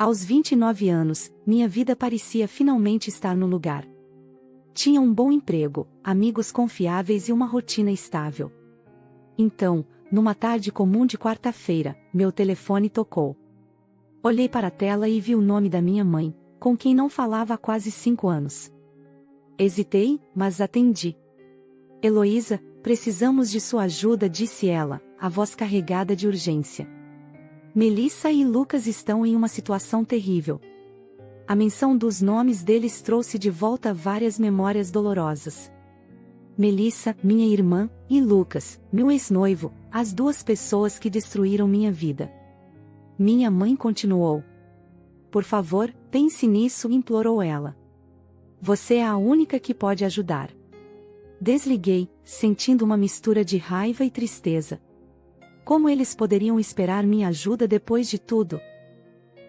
Aos 29 anos, minha vida parecia finalmente estar no lugar. Tinha um bom emprego, amigos confiáveis e uma rotina estável. Então, numa tarde comum de quarta-feira, meu telefone tocou. Olhei para a tela e vi o nome da minha mãe, com quem não falava há quase 5 anos. Hesitei, mas atendi. Heloísa, precisamos de sua ajuda, disse ela, a voz carregada de urgência. Melissa e Lucas estão em uma situação terrível. A menção dos nomes deles trouxe de volta várias memórias dolorosas. Melissa, minha irmã, e Lucas, meu ex-noivo, as 2 pessoas que destruíram minha vida. Minha mãe continuou. Por favor, pense nisso, implorou ela. Você é a única que pode ajudar. Desliguei, sentindo uma mistura de raiva e tristeza. Como eles poderiam esperar minha ajuda depois de tudo?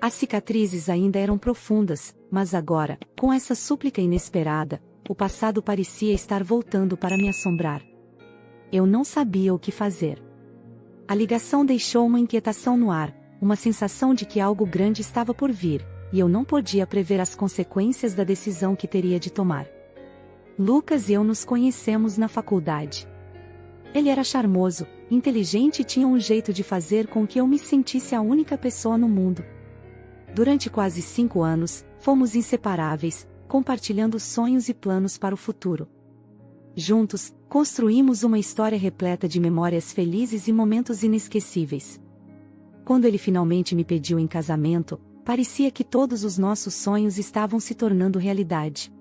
As cicatrizes ainda eram profundas, mas agora, com essa súplica inesperada, o passado parecia estar voltando para me assombrar. Eu não sabia o que fazer. A ligação deixou uma inquietação no ar, uma sensação de que algo grande estava por vir, e eu não podia prever as consequências da decisão que teria de tomar. Lucas e eu nos conhecemos na faculdade. Ele era charmoso, inteligente e tinha um jeito de fazer com que eu me sentisse a única pessoa no mundo. Durante quase 5 anos, fomos inseparáveis, compartilhando sonhos e planos para o futuro. Juntos, construímos uma história repleta de memórias felizes e momentos inesquecíveis. Quando ele finalmente me pediu em casamento, parecia que todos os nossos sonhos estavam se tornando realidade.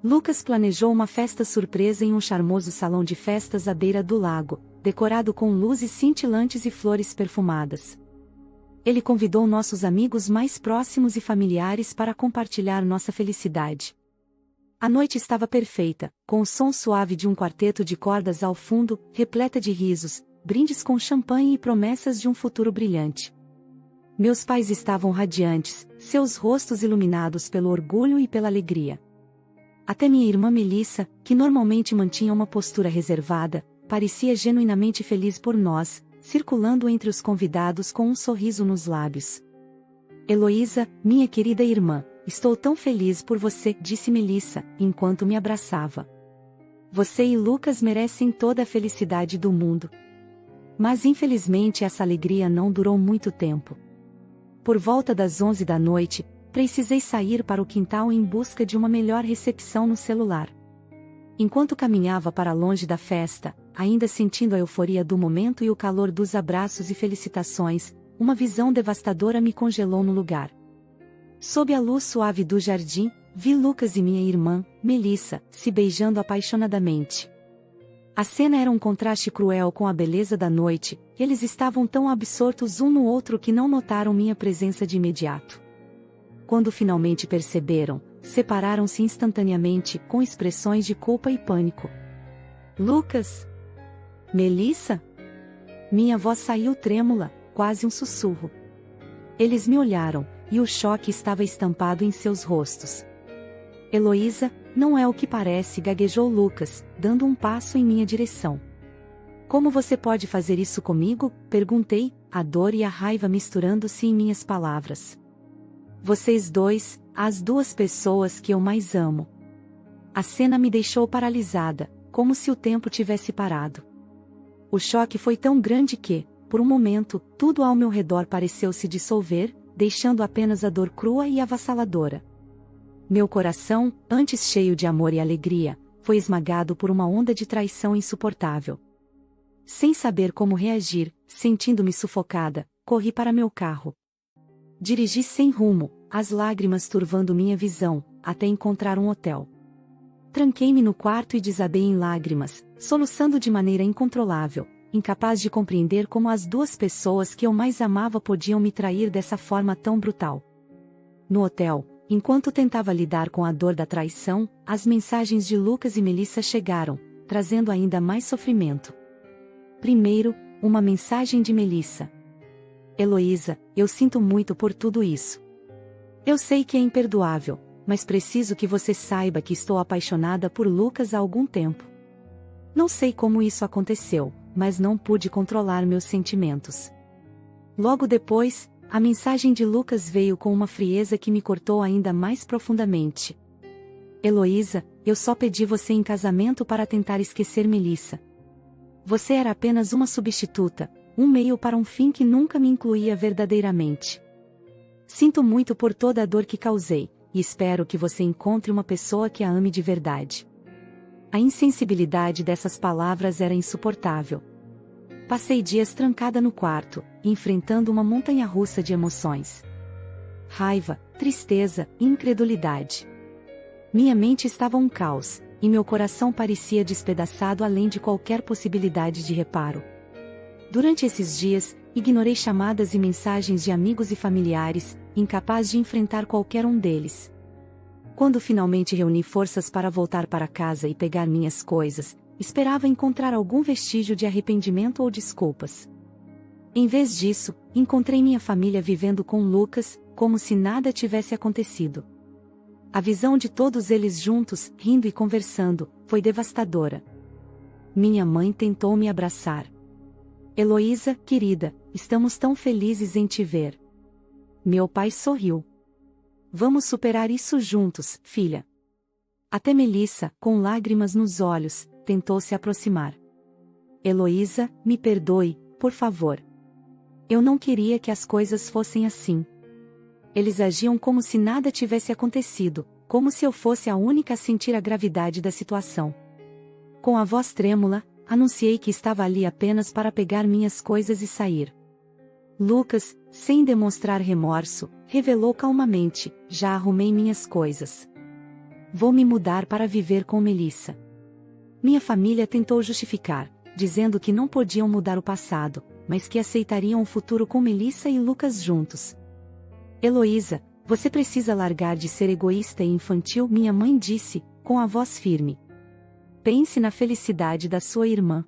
Lucas planejou uma festa surpresa em um charmoso salão de festas à beira do lago, decorado com luzes cintilantes e flores perfumadas. Ele convidou nossos amigos mais próximos e familiares para compartilhar nossa felicidade. A noite estava perfeita, com o som suave de um quarteto de cordas ao fundo, repleta de risos, brindes com champanhe e promessas de um futuro brilhante. Meus pais estavam radiantes, seus rostos iluminados pelo orgulho e pela alegria. Até minha irmã Melissa, que normalmente mantinha uma postura reservada, parecia genuinamente feliz por nós, circulando entre os convidados com um sorriso nos lábios. Heloísa, minha querida irmã, estou tão feliz por você, disse Melissa, enquanto me abraçava. Você e Lucas merecem toda a felicidade do mundo. Mas infelizmente essa alegria não durou muito tempo. Por volta das 11 da noite, precisei sair para o quintal em busca de uma melhor recepção no celular. Enquanto caminhava para longe da festa, ainda sentindo a euforia do momento e o calor dos abraços e felicitações, uma visão devastadora me congelou no lugar. Sob a luz suave do jardim, vi Lucas e minha irmã, Melissa, se beijando apaixonadamente. A cena era um contraste cruel com a beleza da noite, eles estavam tão absortos um no outro que não notaram minha presença de imediato. Quando finalmente perceberam, separaram-se instantaneamente, com expressões de culpa e pânico. Lucas? Melissa? Minha voz saiu trêmula, quase um sussurro. Eles me olharam, e o choque estava estampado em seus rostos. Heloísa, não é o que parece, gaguejou Lucas, dando um passo em minha direção. Como você pode fazer isso comigo? Perguntei, a dor e a raiva misturando-se em minhas palavras. Vocês dois, as 2 pessoas que eu mais amo. A cena me deixou paralisada, como se o tempo tivesse parado. O choque foi tão grande que, por um momento, tudo ao meu redor pareceu se dissolver, deixando apenas a dor crua e avassaladora. Meu coração, antes cheio de amor e alegria, foi esmagado por uma onda de traição insuportável. Sem saber como reagir, sentindo-me sufocada, corri para meu carro. Dirigi sem rumo, as lágrimas turvando minha visão, até encontrar um hotel. Tranquei-me no quarto e desabei em lágrimas, soluçando de maneira incontrolável, incapaz de compreender como as 2 pessoas que eu mais amava podiam me trair dessa forma tão brutal. No hotel, enquanto tentava lidar com a dor da traição, as mensagens de Lucas e Melissa chegaram, trazendo ainda mais sofrimento. Primeiro, uma mensagem de Melissa. Heloísa, eu sinto muito por tudo isso. Eu sei que é imperdoável, mas preciso que você saiba que estou apaixonada por Lucas há algum tempo. Não sei como isso aconteceu, mas não pude controlar meus sentimentos. Logo depois, a mensagem de Lucas veio com uma frieza que me cortou ainda mais profundamente. Heloísa, eu só pedi você em casamento para tentar esquecer Melissa. Você era apenas uma substituta, um meio para um fim que nunca me incluía verdadeiramente. Sinto muito por toda a dor que causei, e espero que você encontre uma pessoa que a ame de verdade. A insensibilidade dessas palavras era insuportável. Passei dias trancada no quarto, enfrentando uma montanha-russa de emoções. Raiva, tristeza e incredulidade. Minha mente estava um caos, e meu coração parecia despedaçado além de qualquer possibilidade de reparo. Durante esses dias, ignorei chamadas e mensagens de amigos e familiares, incapaz de enfrentar qualquer um deles. Quando finalmente reuni forças para voltar para casa e pegar minhas coisas, esperava encontrar algum vestígio de arrependimento ou desculpas. Em vez disso, encontrei minha família vivendo com Lucas, como se nada tivesse acontecido. A visão de todos eles juntos, rindo e conversando, foi devastadora. Minha mãe tentou me abraçar. Heloísa, querida, estamos tão felizes em te ver. Meu pai sorriu. Vamos superar isso juntos, filha. Até Melissa, com lágrimas nos olhos, tentou se aproximar. Heloísa, me perdoe, por favor. Eu não queria que as coisas fossem assim. Eles agiam como se nada tivesse acontecido, como se eu fosse a única a sentir a gravidade da situação. Com a voz trêmula, anunciei que estava ali apenas para pegar minhas coisas e sair. Lucas, sem demonstrar remorso, revelou calmamente: já arrumei minhas coisas. Vou me mudar para viver com Melissa. Minha família tentou justificar, dizendo que não podiam mudar o passado, mas que aceitariam o futuro com Melissa e Lucas juntos. Heloísa, você precisa largar de ser egoísta e infantil, minha mãe disse, com a voz firme. Pense na felicidade da sua irmã.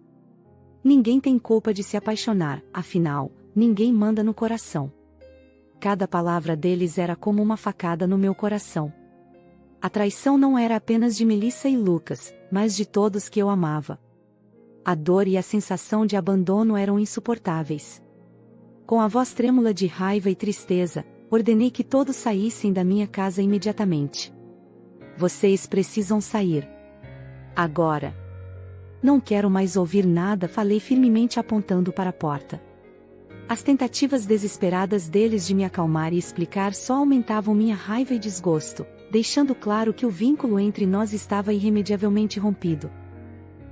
Ninguém tem culpa de se apaixonar, afinal, ninguém manda no coração. Cada palavra deles era como uma facada no meu coração. A traição não era apenas de Melissa e Lucas, mas de todos que eu amava. A dor e a sensação de abandono eram insuportáveis. Com a voz trêmula de raiva e tristeza, ordenei que todos saíssem da minha casa imediatamente. Vocês precisam sair. Agora. Não quero mais ouvir nada, falei firmemente apontando para a porta. As tentativas desesperadas deles de me acalmar e explicar só aumentavam minha raiva e desgosto, deixando claro que o vínculo entre nós estava irremediavelmente rompido.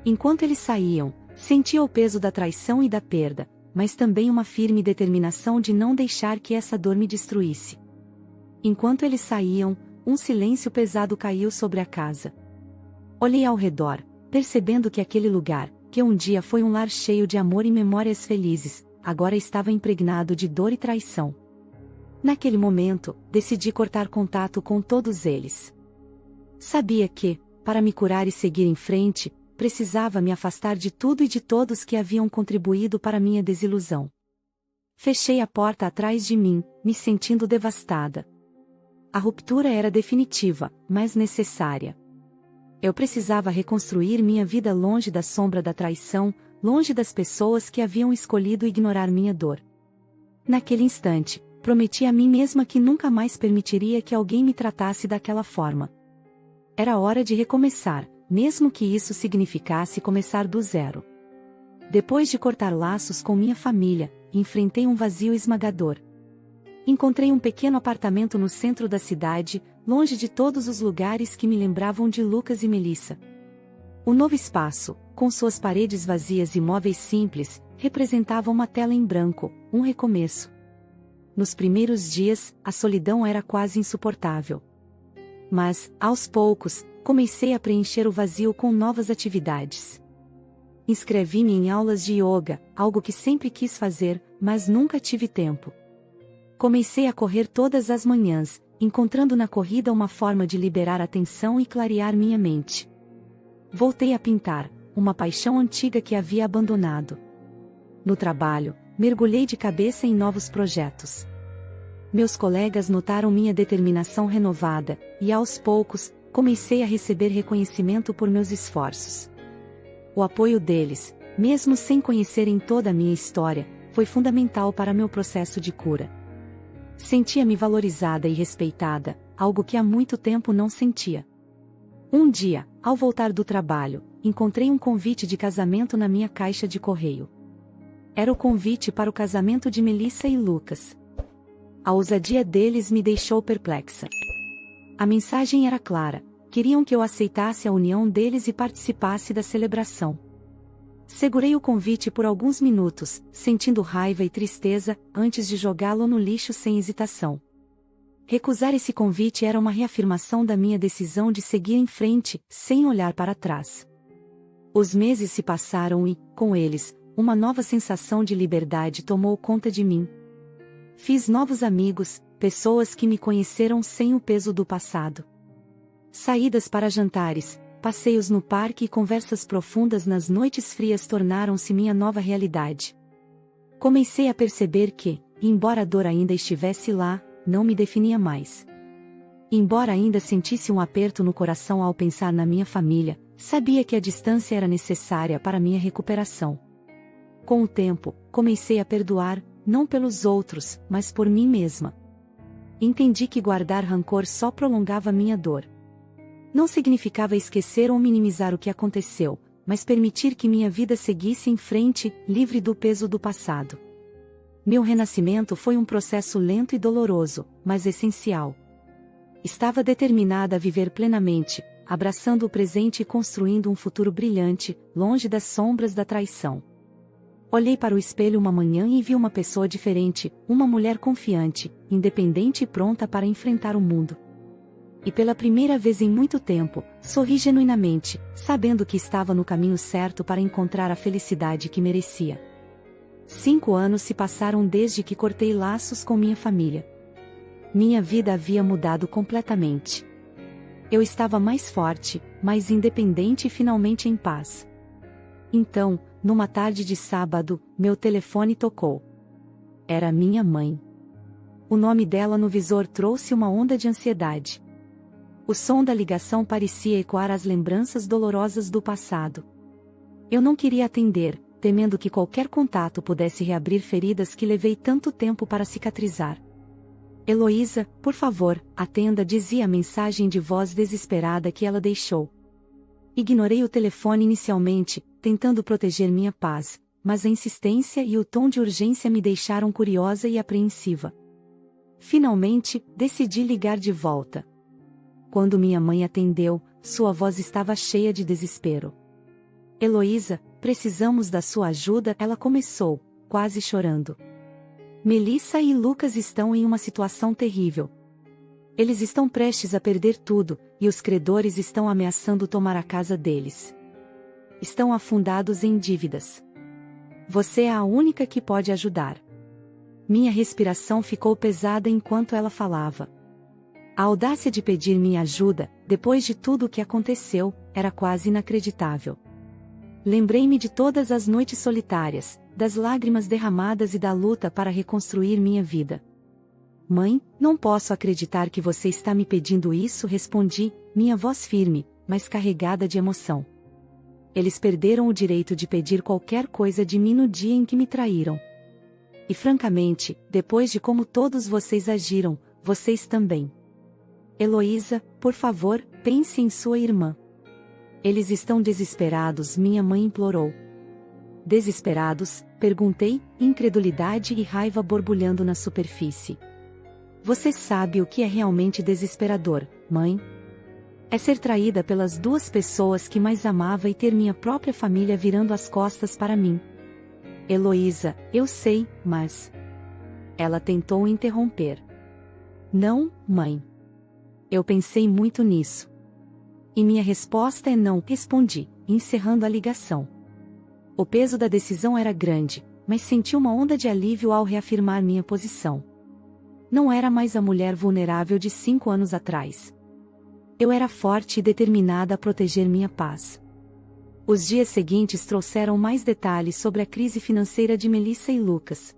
Enquanto eles saíam, sentia o peso da traição e da perda, mas também uma firme determinação de não deixar que essa dor me destruísse. Enquanto eles saíam, um silêncio pesado caiu sobre a casa. Olhei ao redor, percebendo que aquele lugar, que um dia foi um lar cheio de amor e memórias felizes, agora estava impregnado de dor e traição. Naquele momento, decidi cortar contato com todos eles. Sabia que, para me curar e seguir em frente, precisava me afastar de tudo e de todos que haviam contribuído para minha desilusão. Fechei a porta atrás de mim, me sentindo devastada. A ruptura era definitiva, mas necessária. Eu precisava reconstruir minha vida longe da sombra da traição, longe das pessoas que haviam escolhido ignorar minha dor. Naquele instante, prometi a mim mesma que nunca mais permitiria que alguém me tratasse daquela forma. Era hora de recomeçar, mesmo que isso significasse começar do zero. Depois de cortar laços com minha família, enfrentei um vazio esmagador. Encontrei um pequeno apartamento no centro da cidade, longe de todos os lugares que me lembravam de Lucas e Melissa. O novo espaço, com suas paredes vazias e móveis simples, representava uma tela em branco, um recomeço. Nos primeiros dias, a solidão era quase insuportável. Mas, aos poucos, comecei a preencher o vazio com novas atividades. Inscrevi-me em aulas de yoga, algo que sempre quis fazer, mas nunca tive tempo. Comecei a correr todas as manhãs, encontrando na corrida uma forma de liberar a tensão e clarear minha mente. Voltei a pintar, uma paixão antiga que havia abandonado. No trabalho, mergulhei de cabeça em novos projetos. Meus colegas notaram minha determinação renovada, e aos poucos, comecei a receber reconhecimento por meus esforços. O apoio deles, mesmo sem conhecerem toda a minha história, foi fundamental para meu processo de cura. Sentia-me valorizada e respeitada, algo que há muito tempo não sentia. Um dia, ao voltar do trabalho, encontrei um convite de casamento na minha caixa de correio. Era o convite para o casamento de Melissa e Lucas. A ousadia deles me deixou perplexa. A mensagem era clara: queriam que eu aceitasse a união deles e participasse da celebração. Segurei o convite por alguns minutos, sentindo raiva e tristeza, antes de jogá-lo no lixo sem hesitação. Recusar esse convite era uma reafirmação da minha decisão de seguir em frente, sem olhar para trás. Os meses se passaram e, com eles, uma nova sensação de liberdade tomou conta de mim. Fiz novos amigos, pessoas que me conheceram sem o peso do passado. Saídas para jantares, passeios no parque e conversas profundas nas noites frias tornaram-se minha nova realidade. Comecei a perceber que, embora a dor ainda estivesse lá, não me definia mais. Embora ainda sentisse um aperto no coração ao pensar na minha família, sabia que a distância era necessária para minha recuperação. Com o tempo, comecei a perdoar, não pelos outros, mas por mim mesma. Entendi que guardar rancor só prolongava minha dor. Não significava esquecer ou minimizar o que aconteceu, mas permitir que minha vida seguisse em frente, livre do peso do passado. Meu renascimento foi um processo lento e doloroso, mas essencial. Estava determinada a viver plenamente, abraçando o presente e construindo um futuro brilhante, longe das sombras da traição. Olhei para o espelho uma manhã e vi uma pessoa diferente, uma mulher confiante, independente e pronta para enfrentar o mundo. E pela primeira vez em muito tempo, sorri genuinamente, sabendo que estava no caminho certo para encontrar a felicidade que merecia. 5 anos se passaram desde que cortei laços com minha família. Minha vida havia mudado completamente. Eu estava mais forte, mais independente e finalmente em paz. Então, numa tarde de sábado, meu telefone tocou. Era minha mãe. O nome dela no visor trouxe uma onda de ansiedade. O som da ligação parecia ecoar as lembranças dolorosas do passado. Eu não queria atender, temendo que qualquer contato pudesse reabrir feridas que levei tanto tempo para cicatrizar. Heloísa, por favor, atenda, dizia a mensagem de voz desesperada que ela deixou. Ignorei o telefone inicialmente, tentando proteger minha paz, mas a insistência e o tom de urgência me deixaram curiosa e apreensiva. Finalmente, decidi ligar de volta. Quando minha mãe atendeu, sua voz estava cheia de desespero. Heloísa, precisamos da sua ajuda, ela começou, quase chorando. Melissa e Lucas estão em uma situação terrível. Eles estão prestes a perder tudo, e os credores estão ameaçando tomar a casa deles. Estão afundados em dívidas. Você é a única que pode ajudar. Minha respiração ficou pesada enquanto ela falava. A audácia de pedir minha ajuda, depois de tudo o que aconteceu, era quase inacreditável. Lembrei-me de todas as noites solitárias, das lágrimas derramadas e da luta para reconstruir minha vida. Mãe, não posso acreditar que você está me pedindo isso, respondi, minha voz firme, mas carregada de emoção. Eles perderam o direito de pedir qualquer coisa de mim no dia em que me traíram. E francamente, depois de como todos vocês agiram, vocês também. Heloísa, por favor, pense em sua irmã. Eles estão desesperados, minha mãe implorou. Desesperados? Perguntei, incredulidade e raiva borbulhando na superfície. Você sabe o que é realmente desesperador, mãe? É ser traída pelas 2 pessoas que mais amava e ter minha própria família virando as costas para mim. Heloísa, eu sei, mas... Ela tentou interromper. Não, mãe. Eu pensei muito nisso. E minha resposta é não, respondi, encerrando a ligação. O peso da decisão era grande, mas senti uma onda de alívio ao reafirmar minha posição. Não era mais a mulher vulnerável de 5 anos atrás. Eu era forte e determinada a proteger minha paz. Os dias seguintes trouxeram mais detalhes sobre a crise financeira de Melissa e Lucas.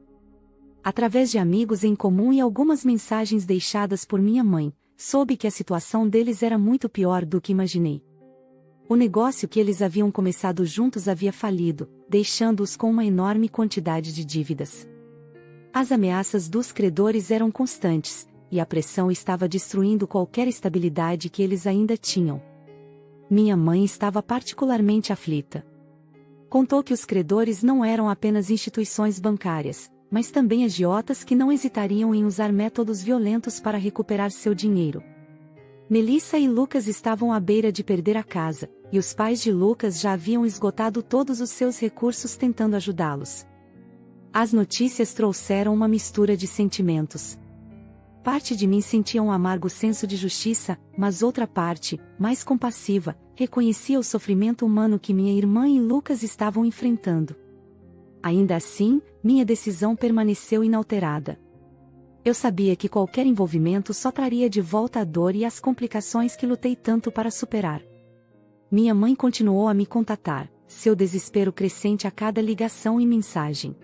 Através de amigos em comum e algumas mensagens deixadas por minha mãe, soube que a situação deles era muito pior do que imaginei. O negócio que eles haviam começado juntos havia falido, deixando-os com uma enorme quantidade de dívidas. As ameaças dos credores eram constantes, e a pressão estava destruindo qualquer estabilidade que eles ainda tinham. Minha mãe estava particularmente aflita. Contou que os credores não eram apenas instituições bancárias, mas também agiotas que não hesitariam em usar métodos violentos para recuperar seu dinheiro. Melissa e Lucas estavam à beira de perder a casa, e os pais de Lucas já haviam esgotado todos os seus recursos tentando ajudá-los. As notícias trouxeram uma mistura de sentimentos. Parte de mim sentia um amargo senso de justiça, mas outra parte, mais compassiva, reconhecia o sofrimento humano que minha irmã e Lucas estavam enfrentando. Ainda assim, minha decisão permaneceu inalterada. Eu sabia que qualquer envolvimento só traria de volta a dor e as complicações que lutei tanto para superar. Minha mãe continuou a me contatar, seu desespero crescente a cada ligação e mensagem.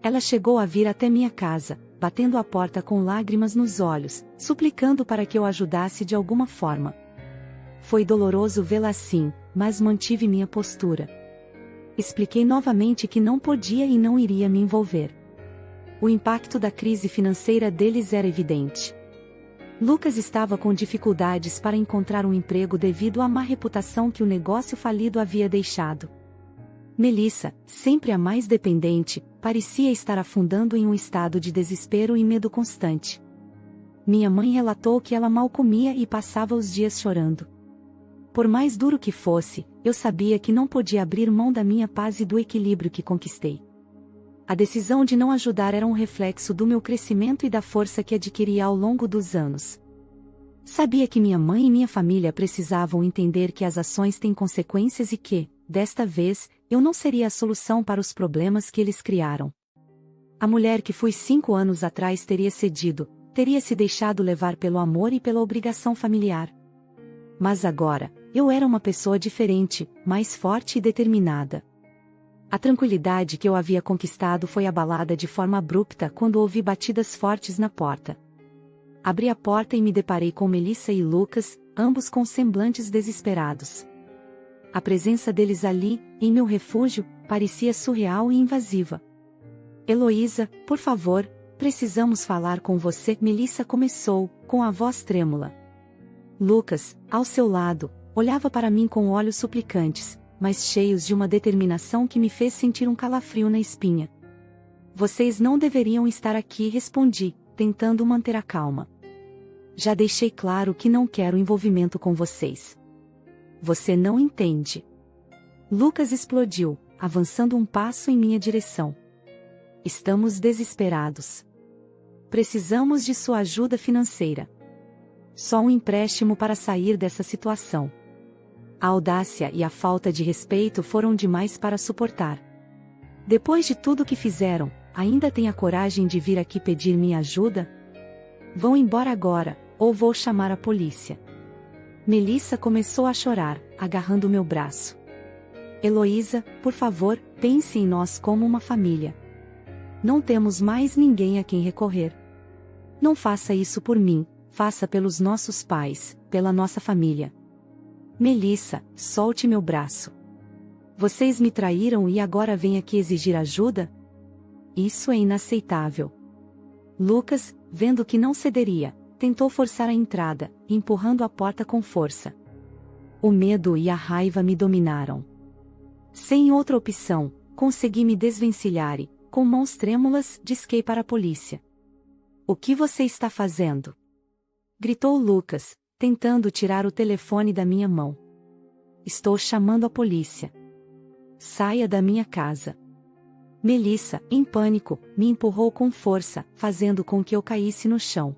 Ela chegou a vir até minha casa, batendo a porta com lágrimas nos olhos, suplicando para que eu ajudasse de alguma forma. Foi doloroso vê-la assim, mas mantive minha postura. Expliquei novamente que não podia e não iria me envolver. O impacto da crise financeira deles era evidente. Lucas estava com dificuldades para encontrar um emprego devido à má reputação que o negócio falido havia deixado. Melissa, sempre a mais dependente, parecia estar afundando em um estado de desespero e medo constante. Minha mãe relatou que ela mal comia e passava os dias chorando. Por mais duro que fosse, eu sabia que não podia abrir mão da minha paz e do equilíbrio que conquistei. A decisão de não ajudar era um reflexo do meu crescimento e da força que adquiri ao longo dos anos. Sabia que minha mãe e minha família precisavam entender que as ações têm consequências e que, desta vez, eu não seria a solução para os problemas que eles criaram. A mulher que fui 5 anos atrás teria cedido, teria se deixado levar pelo amor e pela obrigação familiar. Mas agora, eu era uma pessoa diferente, mais forte e determinada. A tranquilidade que eu havia conquistado foi abalada de forma abrupta quando ouvi batidas fortes na porta. Abri a porta e me deparei com Melissa e Lucas, ambos com semblantes desesperados. A presença deles ali, em meu refúgio, parecia surreal e invasiva. Heloísa, por favor, precisamos falar com você, Melissa começou, com a voz trêmula. Lucas, ao seu lado, olhava para mim com olhos suplicantes, mas cheios de uma determinação que me fez sentir um calafrio na espinha. Vocês não deveriam estar aqui, respondi, tentando manter a calma. Já deixei claro que não quero envolvimento com vocês. Você não entende. Lucas explodiu, avançando um passo em minha direção. Estamos desesperados. Precisamos de sua ajuda financeira. Só um empréstimo para sair dessa situação. A audácia e a falta de respeito foram demais para suportar. Depois de tudo que fizeram, ainda tem a coragem de vir aqui pedir minha ajuda? Vão embora agora, ou vou chamar a polícia. Melissa começou a chorar, agarrando meu braço. Heloísa, por favor, pense em nós como uma família. Não temos mais ninguém a quem recorrer. Não faça isso por mim, faça pelos nossos pais, pela nossa família. Melissa, solte meu braço. Vocês me traíram e agora vêm aqui exigir ajuda? Isso é inaceitável. Lucas, vendo que não cederia, tentou forçar a entrada, empurrando a porta com força. O medo e a raiva me dominaram. Sem outra opção, consegui me desvencilhar e, com mãos trêmulas, disquei para a polícia. O que você está fazendo? Gritou Lucas, tentando tirar o telefone da minha mão. Estou chamando a polícia. Saia da minha casa. Melissa, em pânico, me empurrou com força, fazendo com que eu caísse no chão.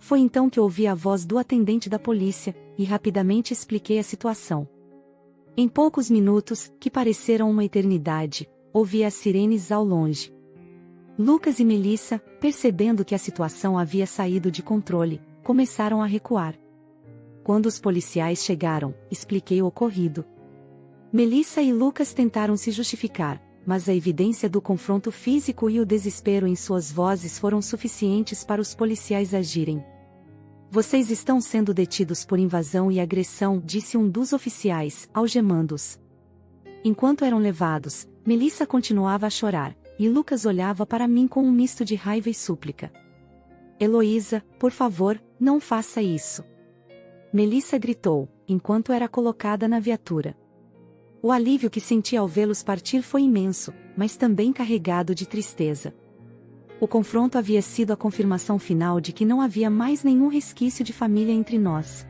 Foi então que ouvi a voz do atendente da polícia, e rapidamente expliquei a situação. Em poucos minutos, que pareceram uma eternidade, ouvi as sirenes ao longe. Lucas e Melissa, percebendo que a situação havia saído de controle, começaram a recuar. Quando os policiais chegaram, expliquei o ocorrido. Melissa e Lucas tentaram se justificar, mas a evidência do confronto físico e o desespero em suas vozes foram suficientes para os policiais agirem. Vocês estão sendo detidos por invasão e agressão, disse um dos oficiais, algemando-os. Enquanto eram levados, Melissa continuava a chorar, e Lucas olhava para mim com um misto de raiva e súplica. Heloísa, por favor, não faça isso. Melissa gritou, enquanto era colocada na viatura. O alívio que senti ao vê-los partir foi imenso, mas também carregado de tristeza. O confronto havia sido a confirmação final de que não havia mais nenhum resquício de família entre nós.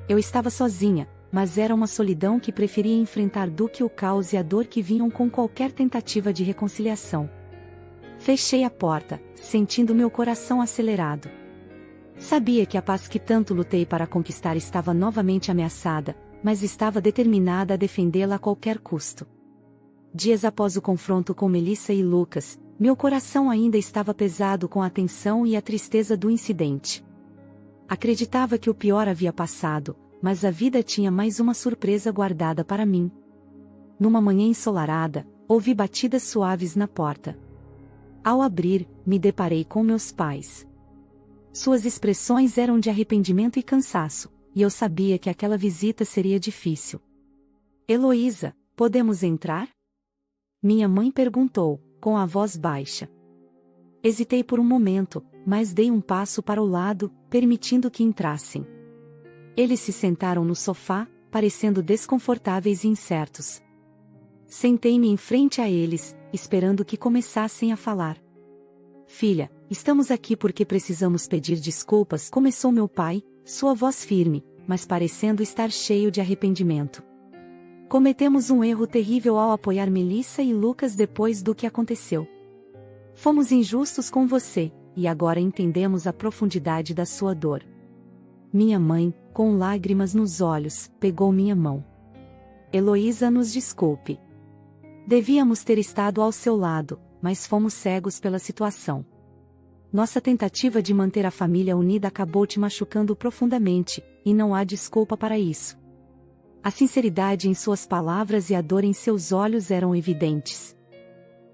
Eu estava sozinha, mas era uma solidão que preferia enfrentar do que o caos e a dor que vinham com qualquer tentativa de reconciliação. Fechei a porta, sentindo meu coração acelerado. Sabia que a paz que tanto lutei para conquistar estava novamente ameaçada, mas estava determinada a defendê-la a qualquer custo. Dias após o confronto com Melissa e Lucas, meu coração ainda estava pesado com a tensão e a tristeza do incidente. Acreditava que o pior havia passado, mas a vida tinha mais uma surpresa guardada para mim. Numa manhã ensolarada, ouvi batidas suaves na porta. Ao abrir, me deparei com meus pais. Suas expressões eram de arrependimento e cansaço, e eu sabia que aquela visita seria difícil. Heloísa, podemos entrar? Minha mãe perguntou, com a voz baixa. Hesitei por um momento, mas dei um passo para o lado, permitindo que entrassem. Eles se sentaram no sofá, parecendo desconfortáveis e incertos. Sentei-me em frente a eles, esperando que começassem a falar. Filha, estamos aqui porque precisamos pedir desculpas, começou meu pai, sua voz firme, mas parecendo estar cheio de arrependimento. Cometemos um erro terrível ao apoiar Melissa e Lucas depois do que aconteceu. Fomos injustos com você, e agora entendemos a profundidade da sua dor. Minha mãe, com lágrimas nos olhos, pegou minha mão. Heloísa, nos desculpe. Devíamos ter estado ao seu lado, mas fomos cegos pela situação. Nossa tentativa de manter a família unida acabou te machucando profundamente, e não há desculpa para isso. A sinceridade em suas palavras e a dor em seus olhos eram evidentes.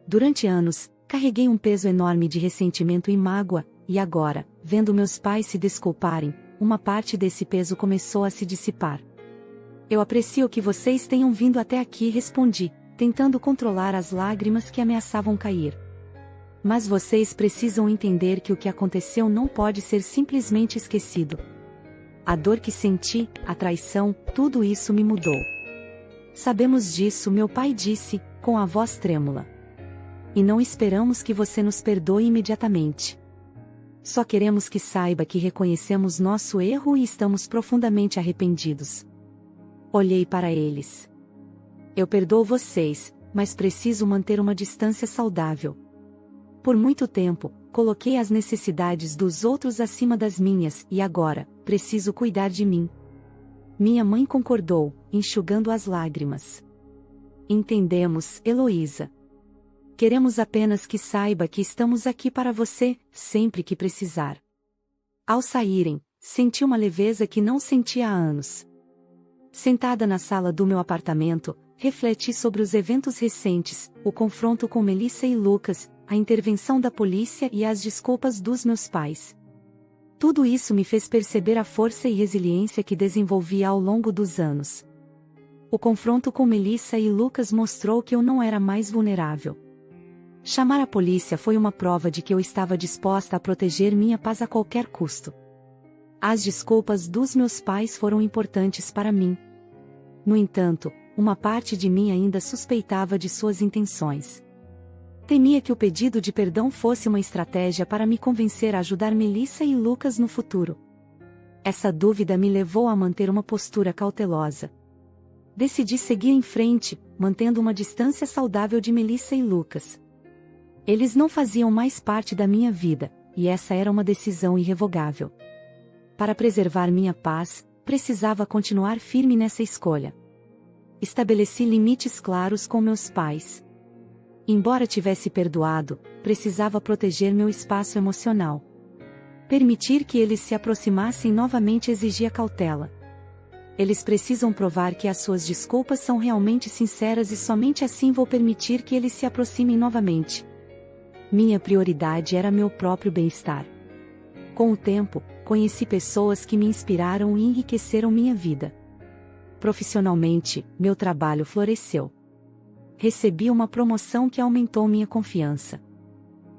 Durante anos, carreguei um peso enorme de ressentimento e mágoa, e agora, vendo meus pais se desculparem, uma parte desse peso começou a se dissipar. Eu aprecio que vocês tenham vindo até aqui, respondi, tentando controlar as lágrimas que ameaçavam cair. Mas vocês precisam entender que o que aconteceu não pode ser simplesmente esquecido. A dor que senti, a traição, tudo isso me mudou. Sabemos disso, meu pai disse, com a voz trêmula. E não esperamos que você nos perdoe imediatamente. Só queremos que saiba que reconhecemos nosso erro e estamos profundamente arrependidos. Olhei para eles. Eu perdoo vocês, mas preciso manter uma distância saudável. Por muito tempo, coloquei as necessidades dos outros acima das minhas e agora, preciso cuidar de mim. Minha mãe concordou, enxugando as lágrimas. Entendemos, Heloísa. Queremos apenas que saiba que estamos aqui para você, sempre que precisar. Ao saírem, senti uma leveza que não sentia há anos. Sentada na sala do meu apartamento, refleti sobre os eventos recentes, o confronto com Melissa e Lucas, a intervenção da polícia e as desculpas dos meus pais. Tudo isso me fez perceber a força e resiliência que desenvolvi ao longo dos anos. O confronto com Melissa e Lucas mostrou que eu não era mais vulnerável. Chamar a polícia foi uma prova de que eu estava disposta a proteger minha paz a qualquer custo. As desculpas dos meus pais foram importantes para mim. No entanto, uma parte de mim ainda suspeitava de suas intenções. Temia que o pedido de perdão fosse uma estratégia para me convencer a ajudar Melissa e Lucas no futuro. Essa dúvida me levou a manter uma postura cautelosa. Decidi seguir em frente, mantendo uma distância saudável de Melissa e Lucas. Eles não faziam mais parte da minha vida, e essa era uma decisão irrevogável. Para preservar minha paz, precisava continuar firme nessa escolha. Estabeleci limites claros com meus pais. Embora tivesse perdoado, precisava proteger meu espaço emocional. Permitir que eles se aproximassem novamente exigia cautela. Eles precisam provar que as suas desculpas são realmente sinceras e somente assim vou permitir que eles se aproximem novamente. Minha prioridade era meu próprio bem-estar. Com o tempo, conheci pessoas que me inspiraram e enriqueceram minha vida. Profissionalmente, meu trabalho floresceu. recebi uma promoção que aumentou minha confiança.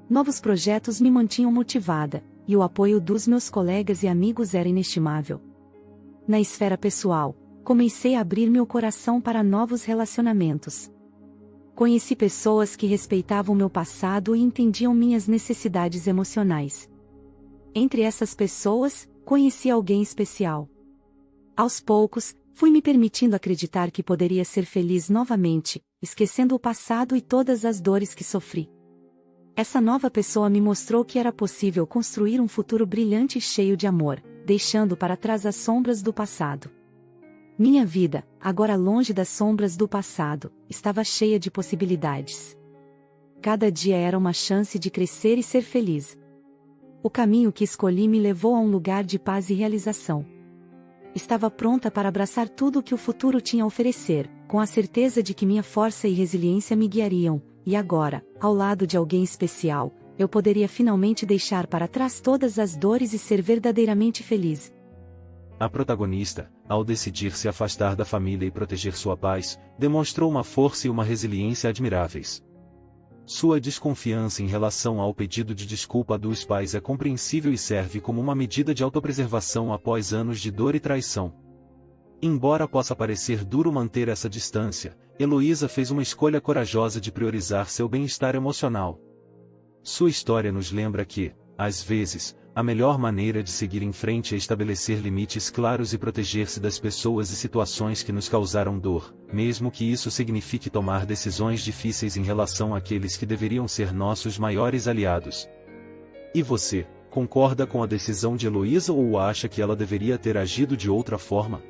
Novos projetos me mantinham motivada, e o apoio dos meus colegas e amigos era inestimável. Na esfera pessoal, comecei a abrir meu coração para novos relacionamentos. Conheci pessoas que respeitavam meu passado e entendiam minhas necessidades emocionais. Entre essas pessoas, conheci alguém especial. Aos poucos, fui me permitindo acreditar que poderia ser feliz novamente, esquecendo o passado e todas as dores que sofri. Essa nova pessoa me mostrou que era possível construir um futuro brilhante e cheio de amor, deixando para trás as sombras do passado. Minha vida, agora longe das sombras do passado, estava cheia de possibilidades. Cada dia era uma chance de crescer e ser feliz. O caminho que escolhi me levou a um lugar de paz e realização. Estava pronta para abraçar tudo o que o futuro tinha a oferecer, com a certeza de que minha força e resiliência me guiariam, e agora, ao lado de alguém especial, eu poderia finalmente deixar para trás todas as dores e ser verdadeiramente feliz. A protagonista, ao decidir se afastar da família e proteger sua paz, demonstrou uma força e uma resiliência admiráveis. Sua desconfiança em relação ao pedido de desculpa dos pais é compreensível e serve como uma medida de autopreservação após anos de dor e traição. Embora possa parecer duro manter essa distância, Heloísa fez uma escolha corajosa de priorizar seu bem-estar emocional. Sua história nos lembra que, às vezes, a melhor maneira de seguir em frente é estabelecer limites claros e proteger-se das pessoas e situações que nos causaram dor, mesmo que isso signifique tomar decisões difíceis em relação àqueles que deveriam ser nossos maiores aliados. E você, concorda com a decisão de Heloísa ou acha que ela deveria ter agido de outra forma?